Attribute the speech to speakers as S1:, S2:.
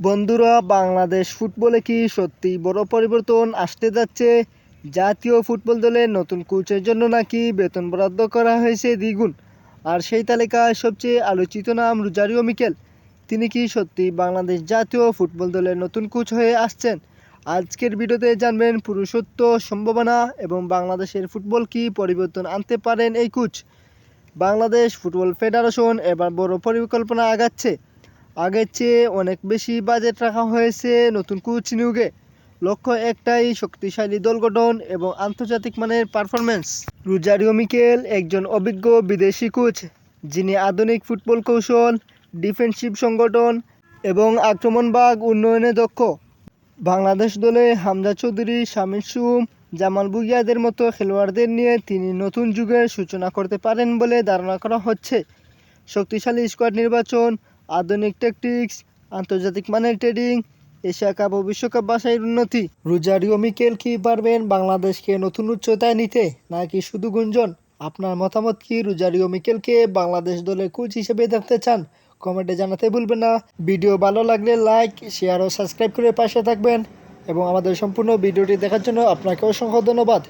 S1: বন্ধুরা, বাংলাদেশ ফুটবলে কি সত্যি বড় পরিবর্তন আসতে যাচ্ছে? জাতীয় ফুটবল দলের নতুন কোচের জন্য নাকি বেতন বরাদ্দ করা হয়েছে দ্বিগুণ। আর সেই তালিকায় সবচেয়ে আলোচিত নাম রোজারিও মিকেল। তিনি কি সত্যি বাংলাদেশ জাতীয় ফুটবল দলের নতুন কোচ হয়ে আসছেন? আজকের ভিডিওতে জানবেন পুরো সত্য, সম্ভাবনা এবং বাংলাদেশের ফুটবল কি পরিবর্তন আনতে পারেন এই কোচ। বাংলাদেশ ফুটবল ফেডারেশন এবার বড় পরিকল্পনা আগাচ্ছে। আগের চেয়ে অনেক বেশি বাজেট রাখা হয়েছে নতুন কোচ নিয়োগে। লক্ষ্য একটাই, শক্তিশালী দল গঠন এবং আন্তর্জাতিক মানের পারফরম্যান্স। রোজারিও মিকেল একজন অভিজ্ঞ বিদেশি কোচ, যিনি আধুনিক ফুটবল কৌশল, ডিফেন্সিভ সংগঠন এবং আক্রমণভাগ উন্নয়নে দক্ষ। বাংলাদেশ দলে হামজা চৌধুরী, শামীম সুম, জামাল বুগিয়াদের মতো খেলোয়াড়দের নিয়ে তিনি নতুন যুগের সূচনা করতে পারেন বলে ধারণা করা হচ্ছে। শক্তিশালী স্কোয়াড নির্বাচন, আধুনিক ট্যাকটিক্স, আন্তর্জাতিক মানের ট্রেডিং, এশিয়া কাপ ও বিশ্বকাপ বাছাইয়ের উন্নতি। রোজারিও মিকেল কি পারবেন বাংলাদেশকে নতুন উচ্চতায় নিতে, নাকি শুধু গুঞ্জন? আপনার মতামত কি? রোজারিও মিকেলকে বাংলাদেশ দলের কোচ হিসেবে দেখতে চান? কমেন্টে জানাতে ভুলবেন না। ভিডিও ভালো লাগলে লাইক, শেয়ার ও সাবস্ক্রাইব করে পাশে থাকবেন এবং আমাদের সম্পূর্ণ ভিডিওটি দেখার জন্য আপনাকে অসংখ্য ধন্যবাদ।